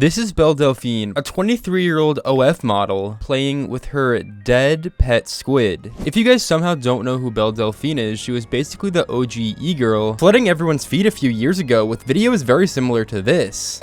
This is Belle Delphine, a 23-year-old OF model playing with her dead pet squid. If you guys somehow don't know who Belle Delphine is, she was basically the OG e-girl, flooding everyone's feed a few years ago with videos very similar to this.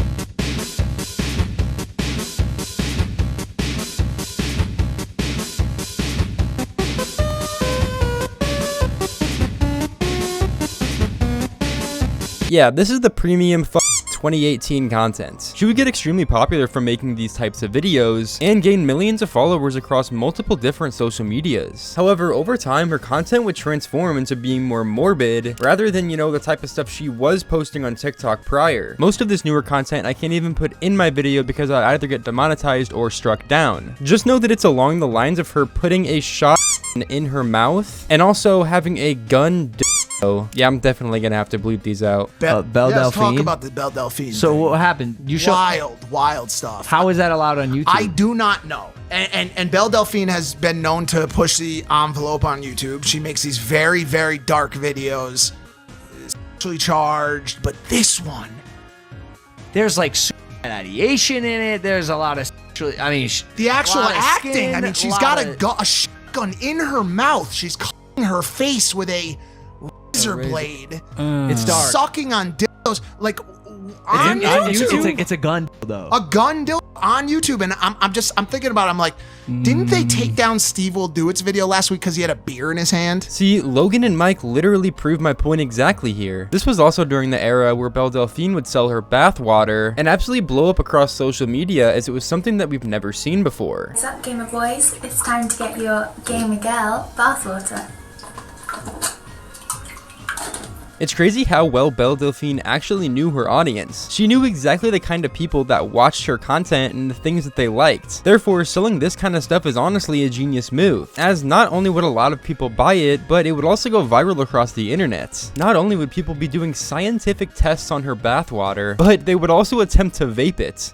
Yeah, this is the premium 2018 content. She would get extremely popular from making these types of videos and gain millions of followers across multiple different social medias. However, over time, her content would transform into being more morbid rather than, the type of stuff she was posting on TikTok prior. Most of this newer content I can't even put in my video because I either get demonetized or struck down. Just know that it's along the lines of her putting a shot in her mouth and also having a gun. Oh, yeah, I'm definitely gonna have to bleep these out. Belle Delphine. Let's talk about the Belle Delphine. So what happened? You wild stuff. How is that allowed on YouTube? I do not know. And Belle Delphine has been known to push the envelope on YouTube. She makes these very, very dark videos, sexually charged. But this one, there's like radiation in it. There's a lot of the actual acting. I mean, she's got a shotgun in her mouth. She's cutting her face with a razor blade. It's dark. Sucking on dildos, like on YouTube. It's a gun though. A gun dildo on YouTube, and I'm thinking about it. I'm like, didn't they take down Steve Will Do It's video last week because he had a beer in his hand? See, Logan and Mike literally proved my point exactly here. This was also during the era where Belle Delphine would sell her bath water and absolutely blow up across social media, as it was something that we've never seen before. What's up, gamer boys? It's time to get your gamer girl bathwater. It's crazy how well Belle Delphine actually knew her audience. She knew exactly the kind of people that watched her content and the things that they liked. Therefore, selling this kind of stuff is honestly a genius move, as not only would a lot of people buy it, but it would also go viral across the internet. Not only would people be doing scientific tests on her bathwater, but they would also attempt to vape it.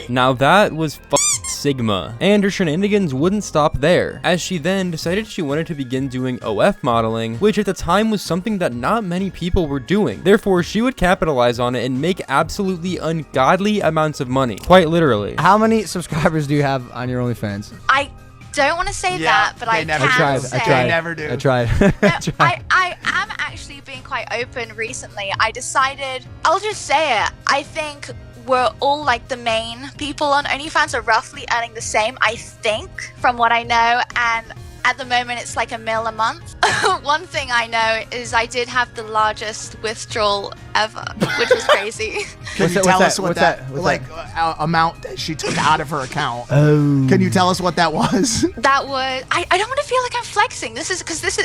Now that was Sigma, and her shenanigans wouldn't stop there, as she then decided she wanted to begin doing OF modeling, which at the time was something that not many people were doing. Therefore, she would capitalize on it and make absolutely ungodly amounts of money, quite literally. How many subscribers do you have on your OnlyFans? I don't want to say that, but I can say. They never do. I tried. I am actually being quite open recently. I decided, I'll just say it, I think we're all like the main people on OnlyFans are roughly earning the same, I think, from what I know, and at the moment it's like $1 million a month. One thing I know is I did have the largest withdrawal ever, which was crazy. Can you tell us what that amount that she took out of her account? Oh. Can you tell us what that was? That was, I don't want to feel like I'm flexing. This is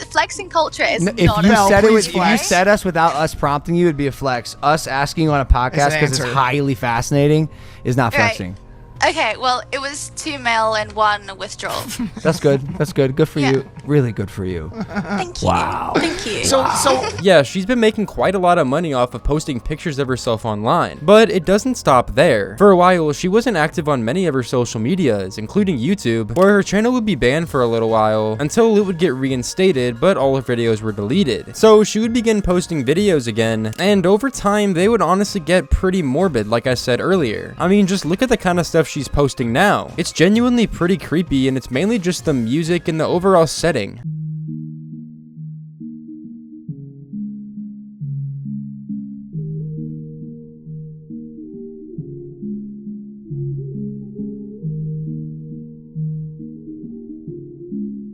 flexing culture is If not you a said flex. if you said us without us prompting you, it'd be a flex. Us asking on a podcast because it's highly fascinating is not flexing. Okay, well, it was 2 mil and 1 withdrawal. That's good. That's good. Good for you. Really good for you. Thank you. Wow. Thank you. So Yeah, she's been making quite a lot of money off of posting pictures of herself online, but it doesn't stop there. For a while, she wasn't active on many of her social medias, including YouTube, where her channel would be banned for a little while until it would get reinstated, but all her videos were deleted. So she would begin posting videos again, and over time, they would honestly get pretty morbid, like I said earlier. I mean, just look at the kind of stuff she's posting now. It's genuinely pretty creepy, and it's mainly just the music and the overall setting.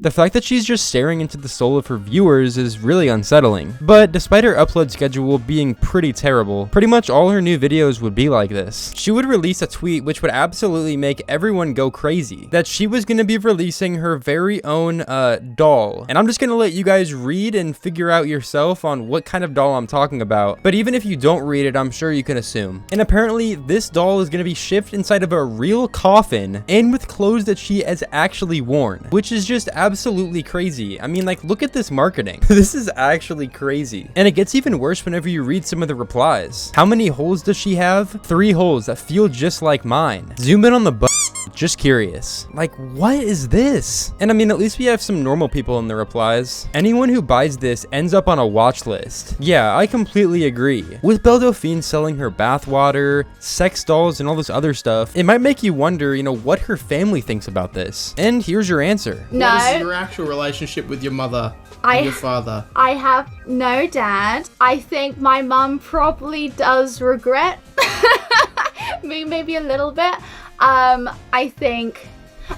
The fact that she's just staring into the soul of her viewers is really unsettling. But despite her upload schedule being pretty terrible, pretty much all her new videos would be like this. She would release a tweet which would absolutely make everyone go crazy, that she was going to be releasing her very own doll. And I'm just going to let you guys read and figure out yourself on what kind of doll I'm talking about. But even if you don't read it, I'm sure you can assume. And apparently this doll is going to be shipped inside of a real coffin and with clothes that she has actually worn, which is just absolutely crazy. I mean, like, look at this marketing. This is actually crazy. And it gets even worse whenever you read some of the replies. How many holes does she have? 3 holes that feel just like mine. Zoom in on the butt. Just curious. Like, what is this? And I mean, at least we have some normal people in the replies. Anyone who buys this ends up on a watch list. Yeah, I completely agree. With Belle Delphine selling her bathwater, sex dolls, and all this other stuff, it might make you wonder, you know, what her family thinks about this. And here's your answer. No. What is your actual relationship with your mother and your father? I have no dad. I think my mum probably does regret maybe a little bit. I think,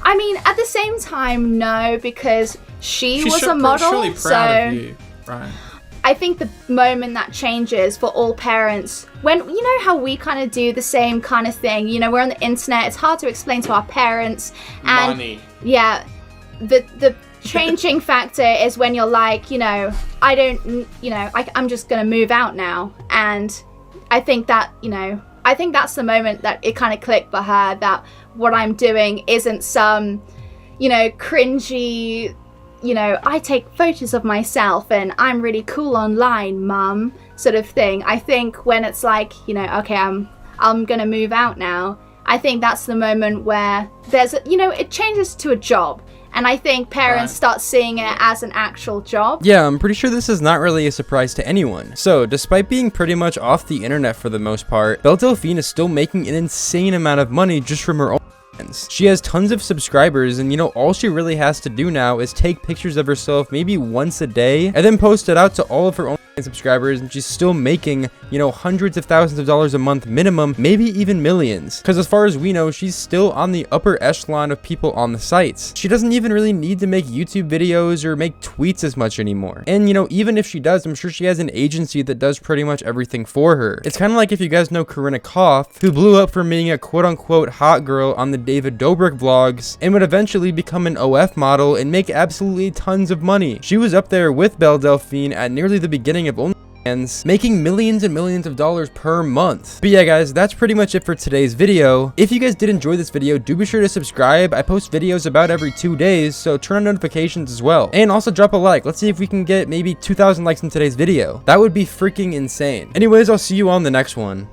I mean, at the same time, no, because she was a model, surely proud of you, right? I think the moment that changes for all parents, when, you know how we kind of do the same kind of thing, you know, we're on the internet, it's hard to explain to our parents, and Money. yeah, the changing factor is when you're like, you know, I don't, you know, I'm just gonna move out now, and I think that, you know, I think that's the moment that it kind of clicked for her that what I'm doing isn't some, you know, cringy, you know, I take photos of myself and I'm really cool online, mum, sort of thing. I think when it's like, you know, okay, I'm gonna move out now, I think that's the moment where there's, you know, it changes to a job. And I think parents start seeing it as an actual job. Yeah, I'm pretty sure this is not really a surprise to anyone. So, despite being pretty much off the internet for the most part, Belle Delphine is still making an insane amount of money just from her own fans. She has tons of subscribers, and you know, all she really has to do now is take pictures of herself maybe once a day and then post it out to all of her own subscribers, and she's still making, you know, hundreds of thousands of dollars a month minimum, maybe even millions, because as far as we know, she's still on the upper echelon of people on the sites. She doesn't even really need to make YouTube videos or make tweets as much anymore, and you know, even if she does, I'm sure she has an agency that does pretty much everything for her. It's kind of like if you guys know Corinna Koff, who blew up from being a quote-unquote hot girl on the David Dobrik vlogs and would eventually become an OF model and make absolutely tons of money. She was up there with Belle Delphine at nearly the beginning of OnlyFans, making millions and millions of dollars per month. But yeah, guys, that's pretty much it for today's video. If you guys did enjoy this video, do be sure to subscribe. I post videos about every 2 days, so turn on notifications as well. And also drop a like. Let's see if we can get maybe 2,000 likes in today's video. That would be freaking insane. Anyways, I'll see you on the next one.